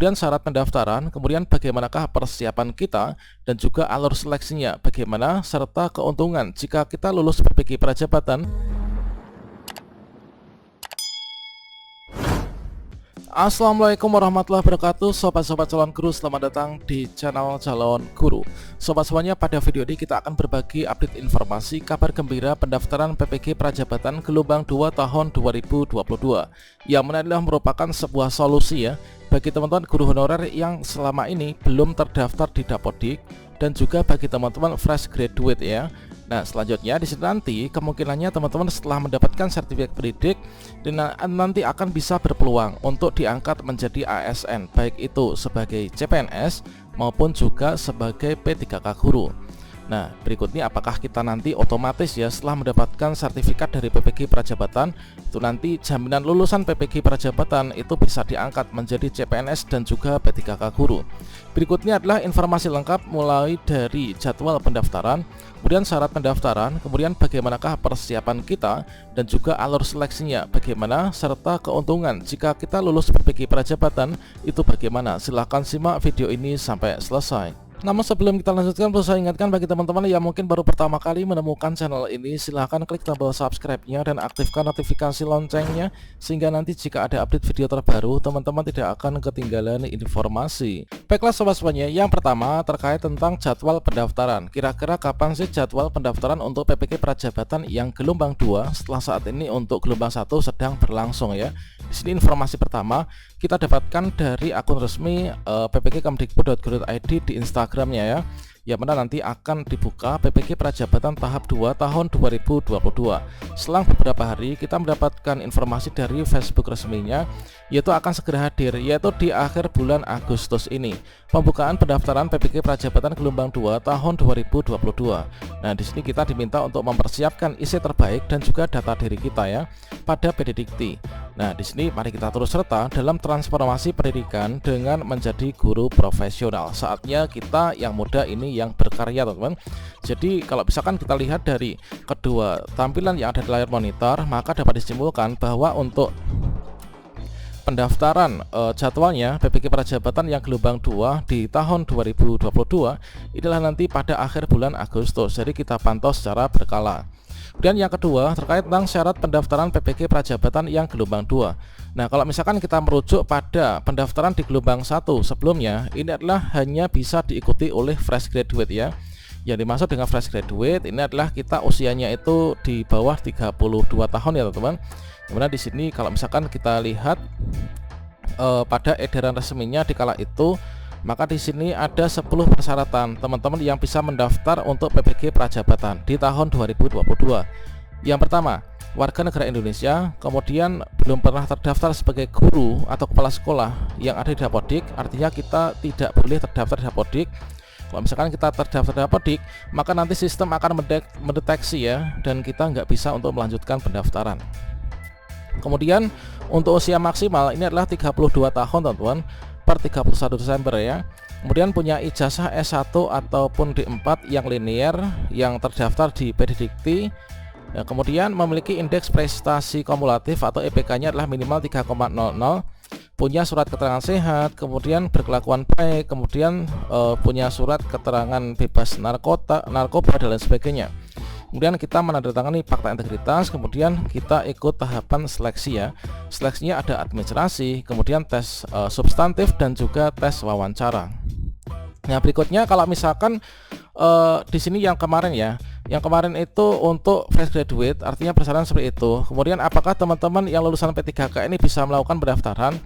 kemudian syarat pendaftaran, kemudian bagaimanakah persiapan kita, dan juga alur seleksinya bagaimana, serta keuntungan jika kita lulus PPG Prajabatan. Assalamualaikum warahmatullahi wabarakatuh, sobat-sobat calon guru, selamat datang di channel calon guru. Sobat semuanya, pada video ini kita akan berbagi update informasi kabar gembira pendaftaran PPG Prajabatan gelombang 2 tahun 2022, yang mana adalah merupakan sebuah solusi ya bagi teman-teman guru honorer yang selama ini belum terdaftar di Dapodik, dan juga bagi teman-teman fresh graduate ya. Nah, selanjutnya di sini nanti kemungkinannya teman-teman setelah mendapatkan sertifikat pendidik nanti akan bisa berpeluang untuk diangkat menjadi ASN, baik itu sebagai CPNS maupun juga sebagai P3K guru. Nah, berikutnya apakah kita nanti otomatis ya setelah mendapatkan sertifikat dari PPG Prajabatan itu nanti jaminan lulusan PPG Prajabatan itu bisa diangkat menjadi CPNS dan juga P3K guru. Berikutnya adalah informasi lengkap mulai dari jadwal pendaftaran, kemudian syarat pendaftaran, kemudian bagaimanakah persiapan kita, dan juga alur seleksinya bagaimana, serta keuntungan jika kita lulus PPG Prajabatan itu bagaimana. Silahkan simak video ini sampai selesai. Namun sebelum kita lanjutkan, perlu saya ingatkan bagi teman-teman yang mungkin baru pertama kali menemukan channel ini, silahkan klik tombol subscribe-nya dan aktifkan notifikasi loncengnya, sehingga nanti jika ada update video terbaru, teman-teman tidak akan ketinggalan informasi. Baiklah sobat semuanya, yang pertama terkait tentang jadwal pendaftaran. Kira-kira kapan sih jadwal pendaftaran untuk PPG Prajabatan yang gelombang 2 setelah saat ini untuk gelombang 1 sedang berlangsung ya. Di sini informasi pertama kita dapatkan dari akun resmi ppg.kemdikbud.go.id di Instagramnya ya, yang mana nanti akan dibuka PPG Prajabatan tahap 2 tahun 2022. Selang beberapa hari kita mendapatkan informasi dari Facebook resminya, yaitu akan segera hadir, yaitu di akhir bulan Agustus ini. Pembukaan pendaftaran PPG Prajabatan gelombang 2 tahun 2022. Nah, di sini kita diminta untuk mempersiapkan isi terbaik dan juga data diri kita ya pada PD Dikti. Nah, di sini mari kita turut serta dalam transformasi pendidikan dengan menjadi guru profesional. Saatnya kita yang muda ini yang berkarya, teman-teman. Jadi kalau misalkan kita lihat dari kedua tampilan yang ada di layar monitor, maka dapat disimpulkan bahwa untuk pendaftaran jadwalnya PPG Prajabatan yang gelombang 2 di tahun 2022 inilah nanti pada akhir bulan Agustus. Jadi kita pantau secara berkala. Kemudian yang kedua terkait tentang syarat pendaftaran PPG Prajabatan yang gelombang 2. Nah, kalau misalkan kita merujuk pada pendaftaran di gelombang 1 sebelumnya, ini adalah hanya bisa diikuti oleh fresh graduate ya. Yang dimaksud dengan fresh graduate ini adalah kita usianya itu di bawah 32 tahun ya teman-teman. Kemudian di sini kalau misalkan kita lihat pada edaran resminya di kala itu, maka di sini ada 10 persyaratan teman-teman yang bisa mendaftar untuk PPG Prajabatan di tahun 2022. Yang pertama, warga negara Indonesia, kemudian belum pernah terdaftar sebagai guru atau kepala sekolah yang ada di Dapodik, artinya kita tidak boleh terdaftar di Dapodik. Kalau misalkan kita terdaftar di Dapodik, maka nanti sistem akan mendeteksi ya, dan kita nggak bisa untuk melanjutkan pendaftaran. Kemudian untuk usia maksimal ini adalah 32 tahun teman-teman per 31 Desember ya. Kemudian punya ijazah S1 ataupun D4 yang linear yang terdaftar di PD Dikti. Ya, kemudian memiliki indeks prestasi kumulatif atau IPK-nya adalah minimal 3,00, punya surat keterangan sehat, kemudian berkelakuan baik, kemudian punya surat keterangan bebas narkoba dan lain sebagainya. Kemudian kita menandatangani fakta integritas, kemudian kita ikut tahapan seleksi ya. Seleksinya ada administrasi, kemudian tes substantif dan juga tes wawancara. Nah, berikutnya kalau misalkan di sini yang kemarin ya, yang kemarin itu untuk fresh graduate, artinya persyaratan seperti itu. Kemudian apakah teman-teman yang lulusan P3K ini bisa melakukan pendaftaran?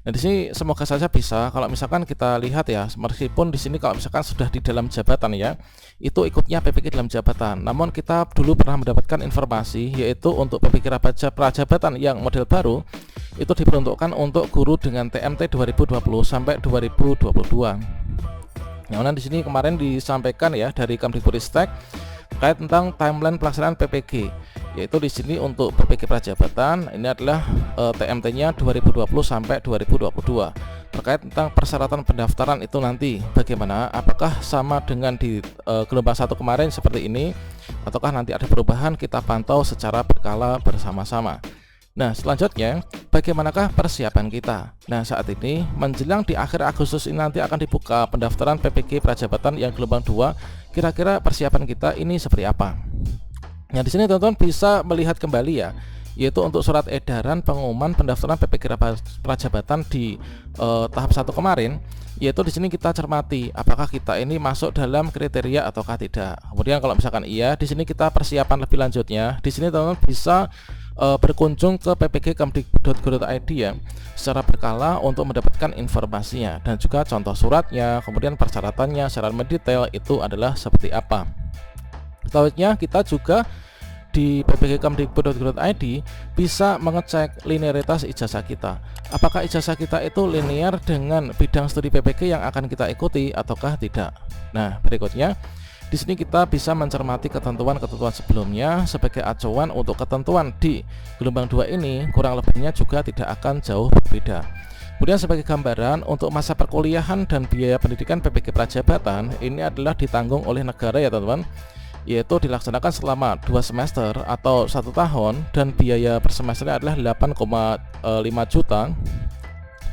Nah, di sini semoga saja bisa. Kalau misalkan kita lihat ya, meskipun di sini kalau misalkan sudah di dalam jabatan ya, itu ikutnya PPG dalam jabatan. Namun kita dulu pernah mendapatkan informasi, yaitu untuk PPG Prajabatan yang model baru itu diperuntukkan untuk guru dengan TMT 2020 sampai 2022. Nah, di sini kemarin disampaikan ya dari Kemdikbudristek terkait tentang timeline pelaksanaan PPG, yaitu di sini untuk PPG Prajabatan ini adalah TMT-nya 2020 sampai 2022. Terkait tentang persyaratan pendaftaran itu nanti bagaimana, apakah sama dengan di gelombang 1 kemarin seperti ini ataukah nanti ada perubahan, kita pantau secara berkala bersama-sama. Nah, selanjutnya, bagaimanakah persiapan kita? Nah, saat ini menjelang di akhir Agustus ini nanti akan dibuka pendaftaran PPG Prajabatan yang gelombang 2. Kira-kira persiapan kita ini seperti apa? Nah, di sini teman-teman bisa melihat kembali ya, yaitu untuk surat edaran pengumuman pendaftaran PPG Prajabatan di tahap 1 kemarin, yaitu di sini kita cermati apakah kita ini masuk dalam kriteria ataukah tidak. Kemudian kalau misalkan iya, di sini kita persiapan lebih lanjutnya. Di sini teman-teman bisa berkunjung ke ppg.kemdikbud.go.id ya secara berkala untuk mendapatkan informasinya dan juga contoh suratnya, kemudian persyaratannya secara mendetail itu adalah seperti apa. Selanjutnya kita juga di ppg.kemdikbud.go.id bisa mengecek linearitas ijazah kita. Apakah ijazah kita itu linear dengan bidang studi PPG yang akan kita ikuti ataukah tidak. Nah, berikutnya di sini kita bisa mencermati ketentuan-ketentuan sebelumnya sebagai acuan untuk ketentuan di gelombang 2 ini, kurang lebihnya juga tidak akan jauh berbeda. Kemudian sebagai gambaran untuk masa perkuliahan dan biaya pendidikan PPG Prajabatan ini adalah ditanggung oleh negara ya teman-teman, yaitu dilaksanakan selama 2 semester atau 1 tahun dan biaya per semesternya adalah 8,5 juta.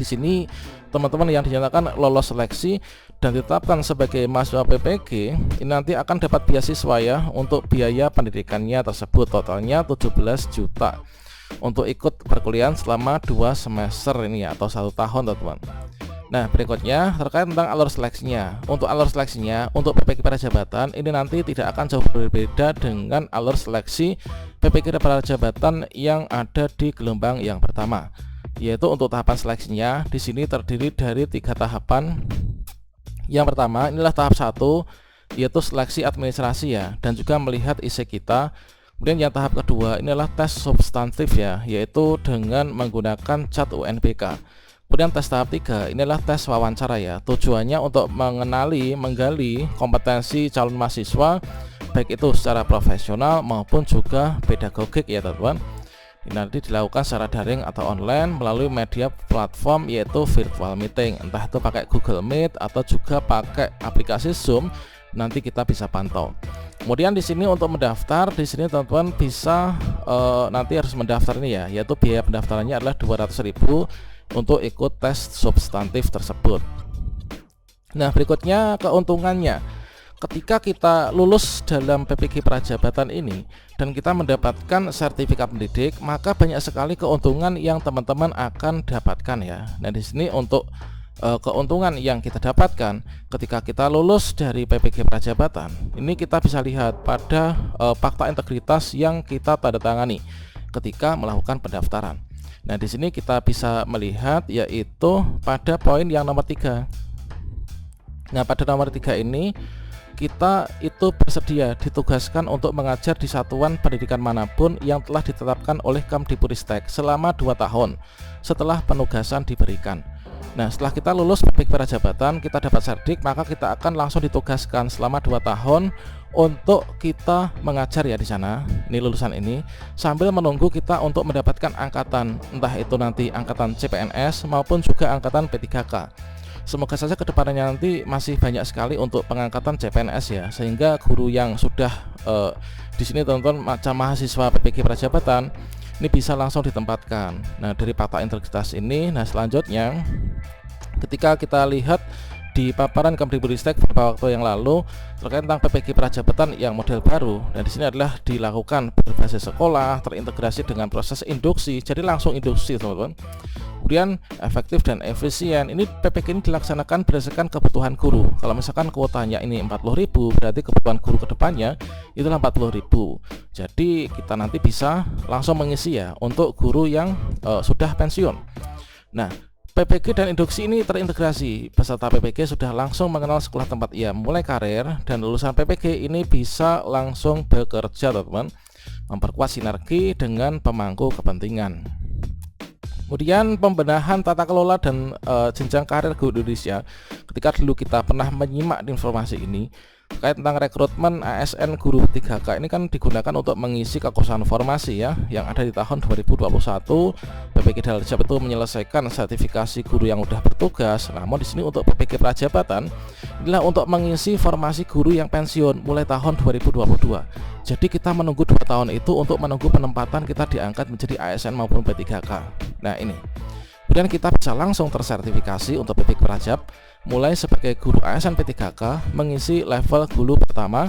Di sini teman-teman yang dinyatakan lolos seleksi dan ditetapkan sebagai mahasiswa PPG ini nanti akan dapat beasiswa ya untuk biaya pendidikannya tersebut, totalnya 17 juta untuk ikut perkuliahan selama 2 semester ini ya, atau 1 tahun teman-teman. Nah, berikutnya terkait tentang alur seleksinya. Untuk alur seleksinya untuk PPG Prajabatan ini nanti tidak akan jauh berbeda dengan alur seleksi PPG Prajabatan yang ada di gelombang yang pertama, yaitu untuk tahapan seleksinya di sini terdiri dari 3 tahapan. Yang pertama inilah tahap 1, yaitu seleksi administrasi ya, dan juga melihat isi kita. Kemudian yang tahap kedua inilah tes substantif ya, yaitu dengan menggunakan cat UNBK. Kemudian tes tahap 3 inilah tes wawancara ya, tujuannya untuk menggali kompetensi calon mahasiswa baik itu secara profesional maupun juga pedagogik ya teman-teman. Ini nanti dilakukan secara daring atau online melalui media platform yaitu virtual meeting, entah itu pakai Google Meet atau juga pakai aplikasi Zoom, nanti kita bisa pantau. Kemudian di sini untuk mendaftar, di sini teman-teman bisa nanti harus mendaftar ini ya, yaitu biaya pendaftarannya adalah 200.000 untuk ikut tes substantif tersebut. Nah, berikutnya keuntungannya. Ketika kita lulus dalam PPG Prajabatan ini dan kita mendapatkan sertifikat pendidik, maka banyak sekali keuntungan yang teman-teman akan dapatkan ya. Nah, di sini untuk keuntungan yang kita dapatkan ketika kita lulus dari PPG Prajabatan, ini kita bisa lihat pada fakta integritas yang kita tanda tangani ketika melakukan pendaftaran. Nah, di sini kita bisa melihat yaitu pada poin yang nomor 3. Nah, pada nomor 3 ini kita itu bersedia ditugaskan untuk mengajar di satuan pendidikan manapun yang telah ditetapkan oleh Kemdikbudristek selama 2 tahun setelah penugasan diberikan. Nah, setelah kita lulus PPG Prajabatan, kita dapat serdik, maka kita akan langsung ditugaskan selama 2 tahun untuk kita mengajar ya di sana. Ini lulusan ini sambil menunggu kita untuk mendapatkan angkatan, entah itu nanti angkatan CPNS maupun juga angkatan P3K. Semoga saja kedepannya nanti masih banyak sekali untuk pengangkatan CPNS ya, sehingga guru yang sudah di sini teman-teman macam mahasiswa PPG Prajabatan ini bisa langsung ditempatkan. Nah, dari fakta integritas ini, nah selanjutnya ketika kita lihat di paparan Kemdikbudristek beberapa waktu yang lalu terkait tentang PPG Prajabatan yang model baru, dan di sini adalah dilakukan berbasis sekolah, terintegrasi dengan proses induksi, jadi langsung induksi teman-teman. Kemudian efektif dan efisien. Ini PPG ini dilaksanakan berdasarkan kebutuhan guru. Kalau misalkan kuotanya ini 40.000, berarti kebutuhan guru kedepannya itulah 40.000. Jadi kita nanti bisa langsung mengisi ya untuk guru yang sudah pensiun. Nah, PPG dan induksi ini terintegrasi. Peserta PPG sudah langsung mengenal sekolah tempat ia mulai karir, dan lulusan PPG ini bisa langsung bekerja teman-teman, memperkuat sinergi dengan pemangku kepentingan. Kemudian pembenahan tata kelola dan jenjang karir guru Indonesia. Ketika dulu kita pernah menyimak informasi ini, terkait tentang rekrutmen ASN guru P3K ini kan digunakan untuk mengisi kekosongan formasi ya yang ada di tahun 2021. PPG Darjab itu menyelesaikan sertifikasi guru yang sudah bertugas. Namun di sini untuk PPG Prajabatan inilah untuk mengisi formasi guru yang pensiun mulai tahun 2022. Jadi kita menunggu 2 tahun itu untuk menunggu penempatan kita diangkat menjadi ASN maupun P3K. Nah ini. Kemudian kita bisa langsung tersertifikasi untuk PPG Prajab mulai sebagai guru ASN P3K mengisi level guru pertama.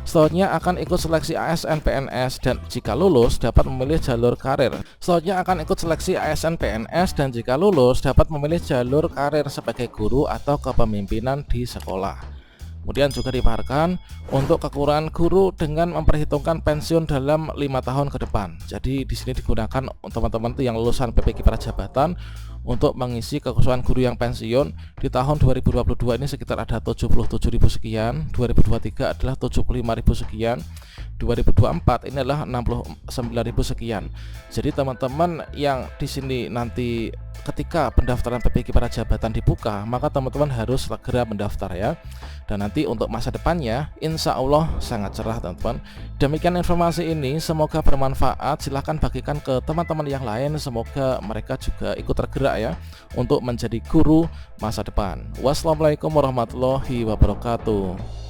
Selanjutnya akan ikut seleksi ASN PNS dan jika lulus dapat memilih jalur karir. Selanjutnya akan ikut seleksi ASN PNS dan jika lulus dapat memilih jalur karir sebagai guru atau kepemimpinan di sekolah. Kemudian juga dipaharkan untuk kekurangan guru dengan memperhitungkan pensiun dalam 5 tahun ke depan. Jadi di sini digunakan teman-teman itu yang lulusan PPG Prajabatan untuk mengisi kekosongan guru yang pensiun di tahun 2022 ini sekitar ada 77.000 sekian, 2023 adalah 75.000 sekian, 2024 ini adalah 69.000 sekian. Jadi teman-teman yang di sini nanti ketika pendaftaran PPG Prajabatan dibuka, maka teman-teman harus segera mendaftar ya. Dan nanti untuk masa depannya insya Allah sangat cerah teman-teman. Demikian informasi ini, semoga bermanfaat. Silahkan bagikan ke teman-teman yang lain, semoga mereka juga ikut tergerak ya untuk menjadi guru masa depan. Wassalamualaikum warahmatullahi wabarakatuh.